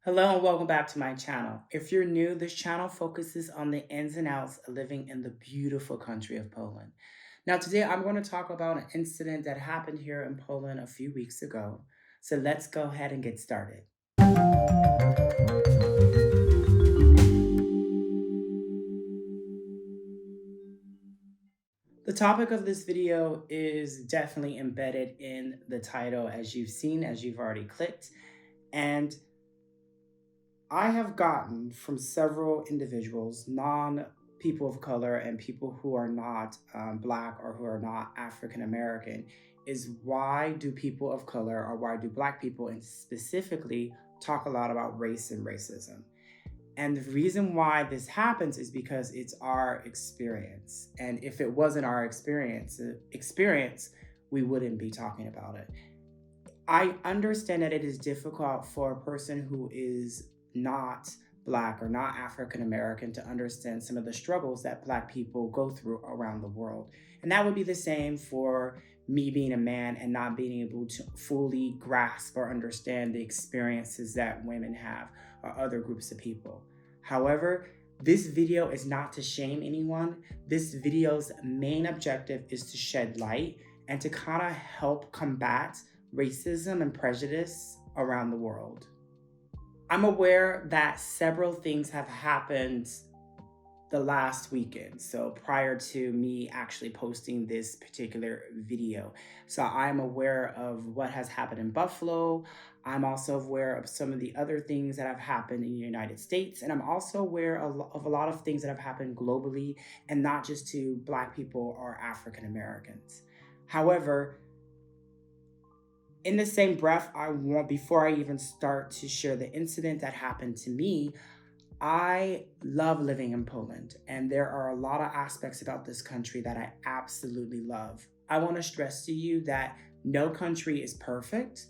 Hello and welcome back to my channel. If you're new, this channel focuses on the ins and outs of living in the beautiful country of Poland. Now, today I'm going to talk about an incident that happened here in Poland a few weeks ago. So let's go ahead and get started. The topic of this video is definitely embedded in the title as you've seen, as you've already clicked. And I have gotten from several individuals, non people of color and people who are not Black or who are not African American, is why do people of color or why do Black people and specifically talk a lot about race and racism? And the reason why this happens is because it's our experience. And if it wasn't our experience, we wouldn't be talking about it. I understand that it is difficult for a person who is not Black or not African American to understand some of the struggles that Black people go through around the world. And that would be the same for me being a man and not being able to fully grasp or understand the experiences that women have or other groups of people. However, this video is not to shame anyone. This video's main objective is to shed light and to kind of help combat racism and prejudice around the world. I'm aware that several things have happened the last weekend, so prior to me actually posting this particular video. So I'm aware of what has happened in Buffalo. I'm also aware of some of the other things that have happened in the United States. And I'm also aware of a lot of things that have happened globally and not just to Black people or African Americans. However, in the same breath, before I even start to share the incident that happened to me, I love living in Poland, and there are a lot of aspects about this country that I absolutely love. I want to stress to you that no country is perfect.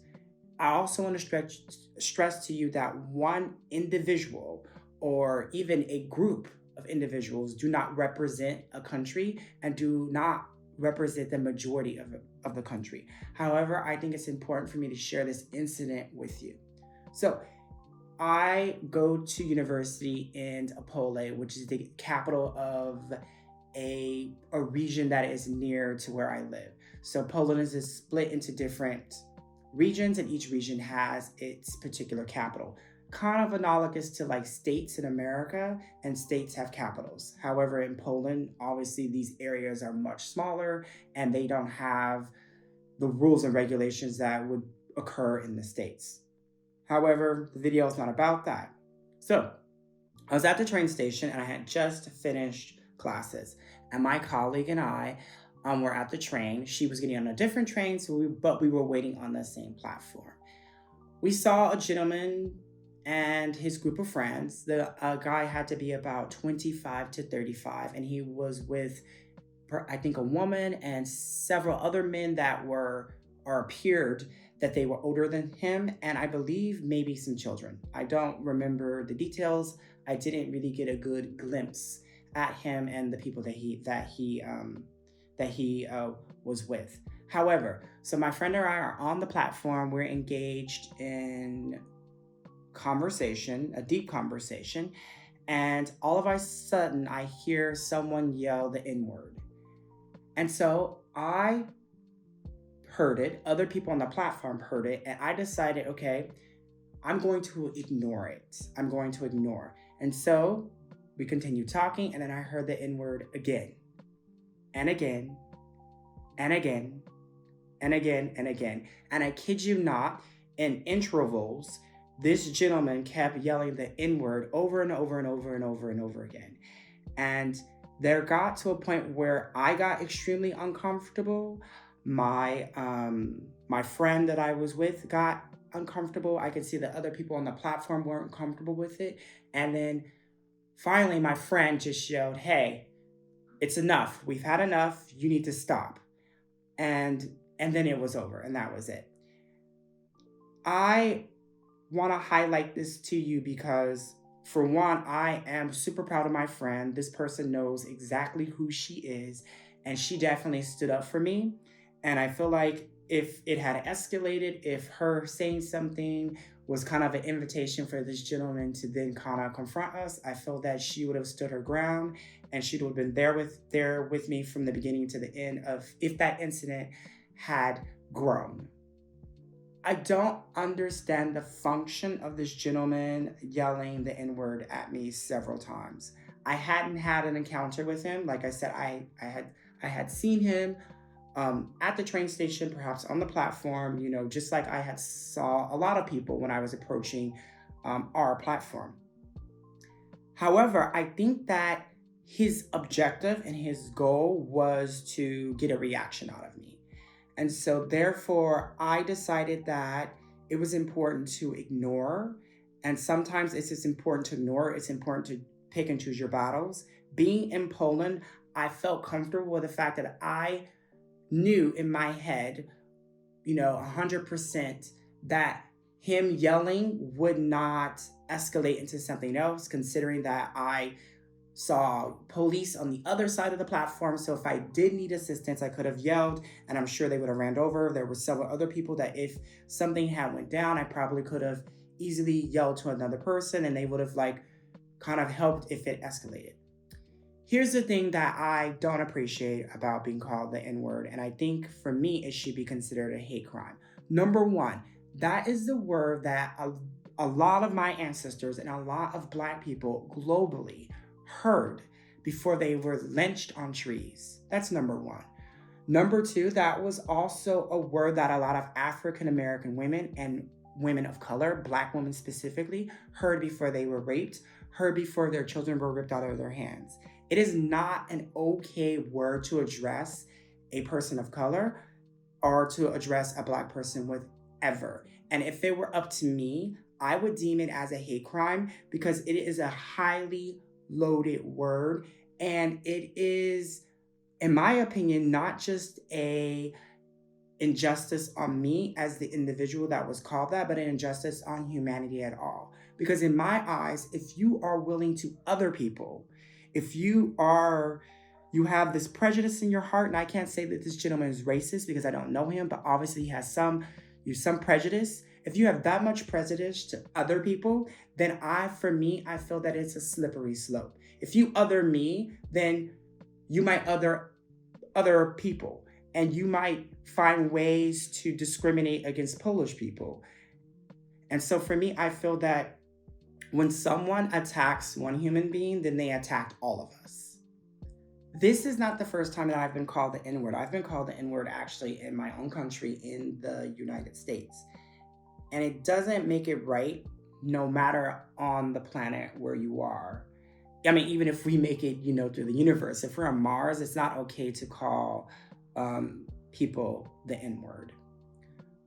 I also want to stress to you that one individual or even a group of individuals do not represent a country and do not represent the majority of the country. However, I think it's important for me to share this incident with you. So I go to university in Opole, which is the capital of a region that is near to where I live. So Poland is split into different regions, and each region has its particular capital. Kind of analogous to like states in America, and states have capitals. However, in Poland, obviously these areas are much smaller and they don't have the rules and regulations that would occur in the states. However, the video is not about that. So I was at the train station and I had just finished classes, and my colleague and I were at the train. She was getting on a different train, but we were waiting on the same platform. We saw a gentleman and his group of friends. The guy had to be about 25 to 35, and he was with, I think, a woman and several other men that appeared that they were older than him, and I believe maybe some children. I don't remember the details. I didn't really get a good glimpse at him and the people that he was with. However, so my friend and I are on the platform. We're engaged in conversation, a deep conversation, and all of a sudden I hear someone yell the N-word. And so I heard it, other people on the platform heard it, and I decided, okay, I'm going to ignore it. I'm going to ignore. And so we continued talking, and then I heard the N-word again, and again, and again, and again, and again. And I kid you not, in intervals, this gentleman kept yelling the N-word over and over and over and over and over again. And there got to a point where I got extremely uncomfortable. My friend that I was with got uncomfortable. I could see that other people on the platform weren't comfortable with it. And then finally, my friend just yelled, "Hey, it's enough. We've had enough. You need to stop." And then it was over, and that was it. I want to highlight this to you because, for one, I am super proud of my friend. This person knows exactly who she is, and she definitely stood up for me. And I feel like if it had escalated, if her saying something was kind of an invitation for this gentleman to then kind of confront us. I feel that she would have stood her ground and she would have been there with me from the beginning to the end of if that incident had grown. I don't understand the function of this gentleman yelling the N-word at me several times. I hadn't had an encounter with him. Like I said, I had seen him at the train station, perhaps on the platform, just like I had saw a lot of people when I was approaching our platform. However, I think that his objective and his goal was to get a reaction out of me. And so therefore, I decided that it was important to ignore. And sometimes it's just important to ignore. It's important to pick and choose your battles. Being in Poland, I felt comfortable with the fact that I knew in my head, 100% that him yelling would not escalate into something else, considering that I saw police on the other side of the platform. So if I did need assistance, I could have yelled and I'm sure they would have ran over. There were several other people that if something had went down, I probably could have easily yelled to another person and they would have kind of helped if it escalated. Here's the thing that I don't appreciate about being called the N-word, and I think for me, it should be considered a hate crime. Number one, that is the word that a lot of my ancestors and a lot of Black people globally heard before they were lynched on trees. That's number one. Number two, that was also a word that a lot of African American women and women of color, Black women specifically, heard before they were raped, heard before their children were ripped out of their hands. It is not an okay word to address a person of color or to address a Black person with ever. And if it were up to me, I would deem it as a hate crime because it is a highly loaded word. And it is, in my opinion, not just a injustice on me as the individual that was called that, but an injustice on humanity at all. Because in my eyes, if you are willing to other people, if you have this prejudice in your heart, and I can't say that this gentleman is racist because I don't know him, but obviously he has some prejudice. If you have that much prejudice to other people, then I feel that it's a slippery slope. If you other me, then you might other people, and you might find ways to discriminate against Polish people. And so for me, I feel that when someone attacks one human being, then they attacked all of us. This is not the first time that I've been called the N-word. I've been called the N-word actually in my own country, in the United States. And it doesn't make it right, no matter on the planet where you are. I mean, even if we make it, through the universe, if we're on Mars, it's not okay to call people the N-word.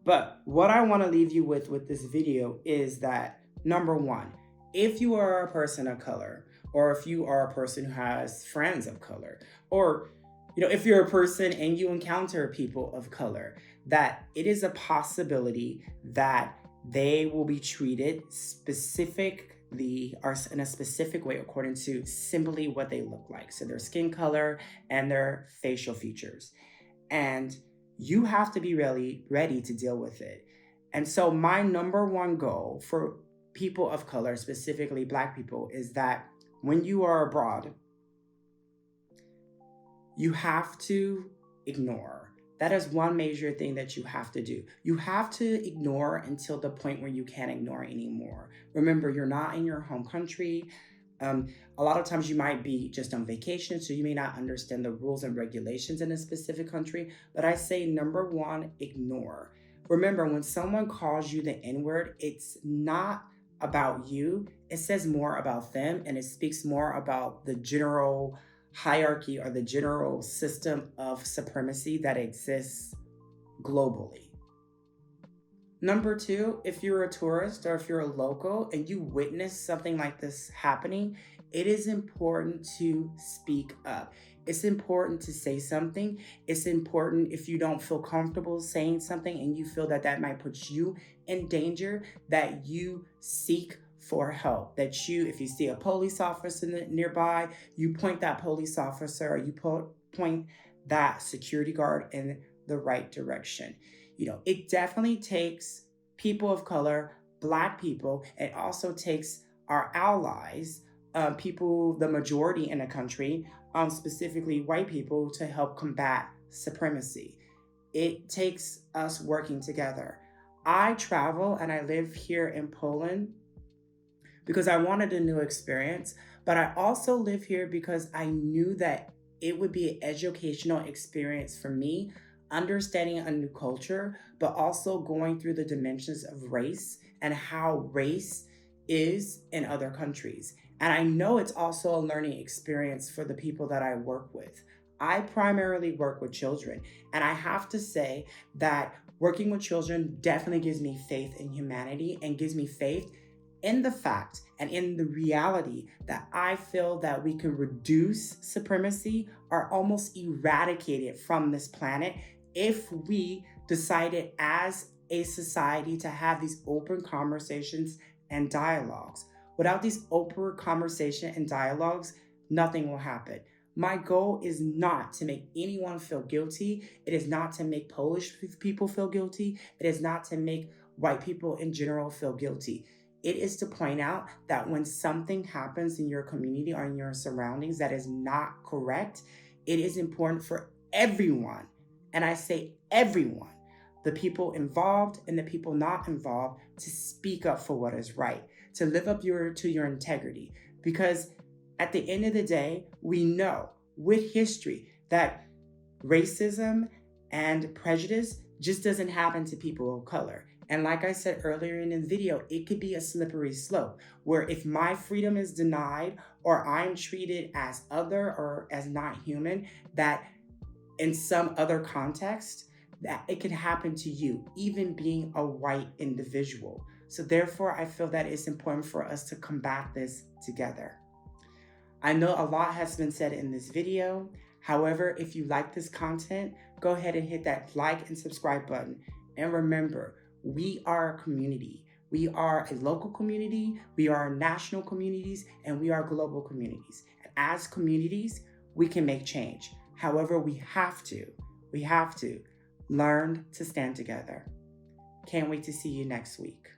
But what I want to leave you with this video is that, number one, if you are a person of color, or if you are a person who has friends of color, or if you're a person and you encounter people of color, that it is a possibility that they will be treated specifically or in a specific way according to simply what they look like. So their skin color and their facial features. And you have to be really ready to deal with it. And so my number one goal for people of color, specifically Black people, is that when you are abroad, you have to ignore. That is one major thing that you have to do. You have to ignore until the point where you can't ignore anymore. Remember, you're not in your home country. A lot of times you might be just on vacation, so you may not understand the rules and regulations in a specific country. But I say, number one, ignore. Remember, when someone calls you the N-word, it's not about you. It says more about them, and it speaks more about the general hierarchy or the general system of supremacy that exists globally. Number two, if you're a tourist or if you're a local and you witness something like this happening, it is important to speak up. It's important to say something. It's important, if you don't feel comfortable saying something and you feel that that might put you in danger, that you seek for help. That you, if you see a police officer nearby, you point that police officer or you point that security guard in the right direction. It definitely takes people of color Black people. It also takes our allies, people, the majority in a country, specifically white people, to help combat supremacy. It takes us working together. I travel and I live here in Poland because I wanted a new experience, but I also live here because I knew that it would be an educational experience for me, understanding a new culture, but also going through the dimensions of race and how race is in other countries. And I know it's also a learning experience for the people that I work with. I primarily work with children, and I have to say that working with children definitely gives me faith in humanity and gives me faith in the fact and in the reality that I feel that we can reduce supremacy or almost eradicate it from this planet if we decided as a society to have these open conversations and dialogues. Without these open conversation and dialogues, nothing will happen. My goal is not to make anyone feel guilty. It is not to make Polish people feel guilty. It is not to make white people in general feel guilty. It is to point out that when something happens in your community or in your surroundings that is not correct, it is important for everyone, and I say everyone, the people involved and the people not involved, to speak up for what is right, to live up to your integrity. Because at the end of the day, we know with history that racism and prejudice just doesn't happen to people of color. And like I said earlier in the video, it could be a slippery slope where if my freedom is denied or I'm treated as other or as not human, that in some other context, that it can happen to you, even being a white individual. So therefore, I feel that it's important for us to combat this together. I know a lot has been said in this video. However, if you like this content, go ahead and hit that like and subscribe button. And remember, we are a community. We are a local community, we are national communities, and we are global communities. And as communities, we can make change. However, we have to learn to stand together. Can't wait to see you next week.